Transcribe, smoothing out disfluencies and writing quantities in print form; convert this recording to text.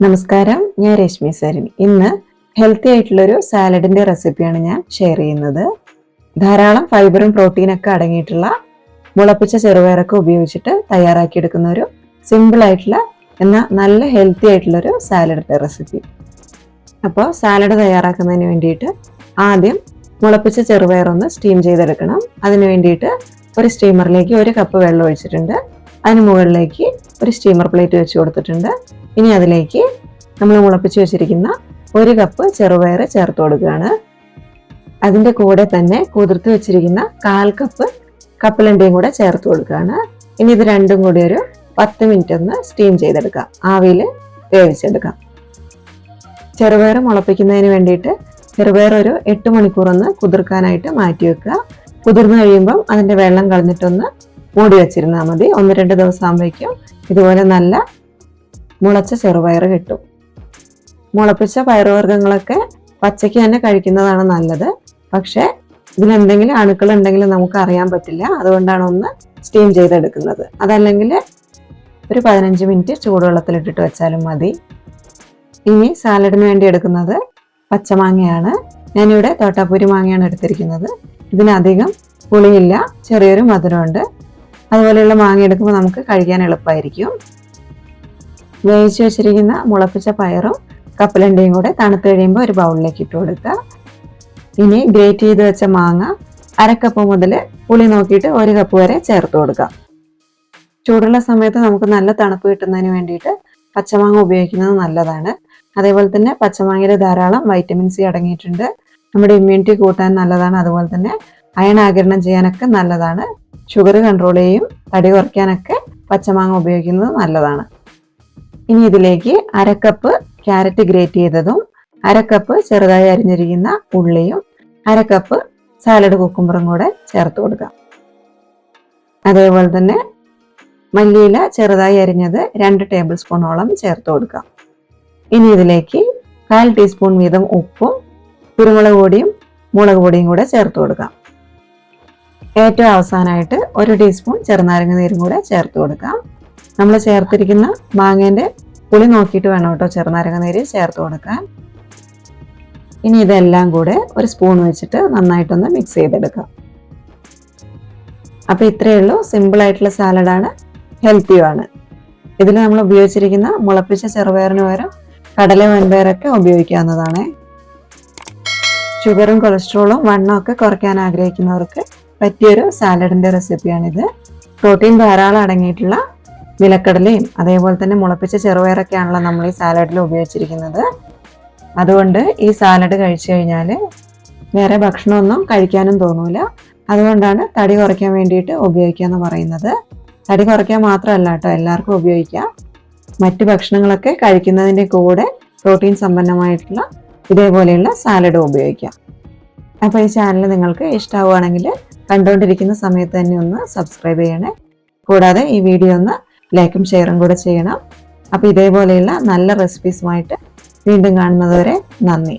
നമസ്കാരം, ഞാൻ രശ്മി സരിൻ. ഇന്ന് ഹെൽത്തി ആയിട്ടുള്ളൊരു സാലഡിന്റെ റെസിപ്പിയാണ് ഞാൻ ഷെയർ ചെയ്യുന്നത്. ധാരാളം ഫൈബറും പ്രോട്ടീനൊക്കെ അടങ്ങിയിട്ടുള്ള മുളപ്പിച്ച ചെറുപയറൊക്കെ ഉപയോഗിച്ചിട്ട് തയ്യാറാക്കിയെടുക്കുന്ന ഒരു സിമ്പിൾ ആയിട്ടുള്ള എന്നാൽ നല്ല ഹെൽത്തി ആയിട്ടുള്ളൊരു സാലഡിന്റെ റെസിപ്പി. അപ്പോൾ സാലഡ് തയ്യാറാക്കുന്നതിന് വേണ്ടിയിട്ട് ആദ്യം മുളപ്പിച്ച ചെറുപയറൊന്ന് സ്റ്റീം ചെയ്തെടുക്കണം. അതിന് വേണ്ടിയിട്ട് ഒരു സ്റ്റീമറിലേക്ക് 1 കപ്പ് വെള്ളം ഒഴിച്ചിട്ടുണ്ട്. അതിന് മുകളിലേക്ക് ഒരു സ്റ്റീമർ പ്ലേറ്റ് വെച്ച് കൊടുത്തിട്ടുണ്ട്. ഇനി അതിലേക്ക് നമ്മൾ മുളപ്പിച്ച് വെച്ചിരിക്കുന്ന 1 കപ്പ് ചെറുപയർ ചേർത്ത് കൊടുക്കുകയാണ്. അതിൻ്റെ കൂടെ തന്നെ കുതിർത്ത് വെച്ചിരിക്കുന്ന 1/4 കപ്പ് കപ്പലണ്ടിയും കൂടെ ചേർത്ത് കൊടുക്കുകയാണ്. ഇനി ഇത് രണ്ടും കൂടി ഒരു 10 മിനിറ്റ് ഒന്ന് സ്റ്റീം ചെയ്തെടുക്കാം, ആവിയിൽ വേവിച്ചെടുക്കാം. ചെറുപയർ മുളപ്പിക്കുന്നതിന് വേണ്ടിയിട്ട് ചെറുപയർ ഒരു 8 മണിക്കൂർ ഒന്ന് കുതിർക്കാനായിട്ട് മാറ്റി വെക്കുക. കുതിർന്ന് കഴിയുമ്പം അതിൻ്റെ വെള്ളം കളഞ്ഞിട്ടൊന്ന് മൂടി വെച്ചിരുന്നാൽ മതി. 1-2 ദിവസം ആകുമ്പോഴേക്കും ഇതുപോലെ നല്ല മുളച്ച ചെറുപയർ കിട്ടും. മുളപ്പിച്ച പയറുവർഗ്ഗങ്ങളൊക്കെ പച്ചയ്ക്ക് തന്നെ കഴിക്കുന്നതാണ് നല്ലത്. പക്ഷേ ഇതിലെന്തെങ്കിലും അണുക്കൾ ഉണ്ടെങ്കിൽ നമുക്ക് അറിയാൻ പറ്റില്ല. അതുകൊണ്ടാണ് ഒന്ന് സ്റ്റീം ചെയ്തെടുക്കുന്നത്. അതല്ലെങ്കിൽ ഒരു 15 മിനിറ്റ് ചൂടുവെള്ളത്തിലിട്ടിട്ട് വെച്ചാലും മതി. ഇനി സാലഡിന് വേണ്ടി എടുക്കുന്നത് പച്ചമാങ്ങയാണ്. ഞാനിവിടെ തോട്ടാപ്പൂരി മാങ്ങയാണ് എടുത്തിരിക്കുന്നത്. ഇതിനധികം പുളിയില്ല, ചെറിയൊരു മധുരമുണ്ട്. അതുപോലെയുള്ള മാങ്ങ എടുക്കുമ്പോൾ നമുക്ക് കഴിക്കാൻ എളുപ്പമായിരിക്കും. വേവിച്ച് വെച്ചിരിക്കുന്ന മുളപ്പിച്ച പയറും കപ്പലണ്ടിയും കൂടെ തണുത്ത് കഴിയുമ്പോൾ ഒരു ബൗളിലേക്ക് ഇട്ട് കൊടുക്കുക. ഇനി ഗ്രേറ്റ് ചെയ്ത് വെച്ച മാങ്ങ 1/2 കപ്പ് മുതൽ പുളി നോക്കിയിട്ട് 1 കപ്പ് വരെ ചേർത്ത് കൊടുക്കാം. ചൂടുള്ള സമയത്ത് നമുക്ക് നല്ല തണുപ്പ് കിട്ടുന്നതിന് വേണ്ടിയിട്ട് പച്ചമാങ്ങ ഉപയോഗിക്കുന്നത് നല്ലതാണ്. അതേപോലെ തന്നെ പച്ചമാങ്ങയിൽ ധാരാളം വൈറ്റമിൻ സി അടങ്ങിയിട്ടുണ്ട്. നമ്മുടെ ഇമ്മ്യൂണിറ്റി കൂട്ടാൻ നല്ലതാണ്. അതുപോലെ തന്നെ അയൺ ആഗിരണം ചെയ്യാനൊക്കെ നല്ലതാണ്. ഷുഗർ കൺട്രോൾ ചെയ്യും. തടി കുറയ്ക്കാനൊക്കെ പച്ചമാങ്ങ ഉപയോഗിക്കുന്നത് നല്ലതാണ്. ഇനി ഇതിലേക്ക് 1/2 കപ്പ് ക്യാരറ്റ് ഗ്രേറ്റ് ചെയ്തതും 1/2 കപ്പ് ചെറുതായി അരിഞ്ഞിരിക്കുന്ന ഉള്ളിയും 1/2 കപ്പ് സാലഡ് കുക്കുംബറും കൂടെ ചേർത്ത് കൊടുക്കാം. അതേപോലെ തന്നെ മല്ലിയില ചെറുതായി അരിഞ്ഞത് 2 ടേബിൾ സ്പൂണോളം ചേർത്ത് കൊടുക്കാം. ഇനി ഇതിലേക്ക് 1/4 ടീസ്പൂൺ വീതം ഉപ്പും കുരുമുളക് പൊടിയും മുളക് പൊടിയും കൂടെ ചേർത്ത് കൊടുക്കാം. ഏറ്റവും അവസാനമായിട്ട് 1 ടീസ്പൂൺ ചെറുനാരങ്ങ നീരും കൂടെ ചേർത്ത് കൊടുക്കാം. നമ്മൾ ചേർത്തിരിക്കുന്ന മാങ്ങേൻ്റെ പുളി നോക്കിയിട്ട് വേണം കേട്ടോ ചെറുനാരങ്ങ നീര് ചേർത്ത് കൊടുക്കാൻ. ഇനി ഇതെല്ലാം കൂടെ ഒരു സ്പൂൺ വെച്ചിട്ട് നന്നായിട്ടൊന്ന് മിക്സ് ചെയ്തെടുക്കാം. അപ്പോൾ ഇത്രയേ ഉള്ളൂ. സിമ്പിളായിട്ടുള്ള സാലഡാണ്, ഹെൽത്തിയുമാണ്. ഇതിൽ നമ്മൾ ഉപയോഗിച്ചിരിക്കുന്ന മുളപ്പിച്ച ചെറുപയറിന് പകരം കടല വൻപയറൊക്കെ ഉപയോഗിക്കാവുന്നതാണ്. ഷുഗറും കൊളസ്ട്രോളും വണ്ണവും ഒക്കെ കുറയ്ക്കാൻ ആഗ്രഹിക്കുന്നവർക്ക് പറ്റിയൊരു സാലഡിൻ്റെ റെസിപ്പിയാണിത്. പ്രോട്ടീൻ ധാരാളം അടങ്ങിയിട്ടുള്ള നിലക്കടലയും അതേപോലെ തന്നെ മുളപ്പിച്ച ചെറുപയറൊക്കെയാണല്ലോ നമ്മൾ ഈ സാലഡിൽ ഉപയോഗിച്ചിരിക്കുന്നത്. അതുകൊണ്ട് ഈ സാലഡ് കഴിച്ചു കഴിഞ്ഞാൽ വേറെ ഭക്ഷണമൊന്നും കഴിക്കാനും തോന്നൂല. അതുകൊണ്ടാണ് തടി കുറയ്ക്കാൻ വേണ്ടിയിട്ട് ഉപയോഗിക്കുക എന്ന് പറയുന്നത്. തടി കുറയ്ക്കാൻ മാത്രമല്ല കേട്ടോ, എല്ലാവർക്കും ഉപയോഗിക്കാം. മറ്റ് ഭക്ഷണങ്ങളൊക്കെ കഴിക്കുന്നതിൻ്റെ കൂടെ പ്രോട്ടീൻ സമ്പന്നമായിട്ടുള്ള ഇതേപോലെയുള്ള സാലഡും ഉപയോഗിക്കാം. അപ്പോൾ ഈ ചാനൽ നിങ്ങൾക്ക് ഇഷ്ടമാവുകയാണെങ്കിൽ കണ്ടുകൊണ്ടിരിക്കുന്ന സമയത്ത് തന്നെ ഒന്ന് സബ്സ്ക്രൈബ് ചെയ്യണേ. കൂടാതെ ഈ വീഡിയോ ഒന്ന് ലൈക്കും ഷെയറും കൂടെ ചെയ്യണം. അപ്പോൾ ഇതേപോലെയുള്ള നല്ല റെസിപ്പീസുമായിട്ട് വീണ്ടും കാണുന്നതുവരെ നന്ദി.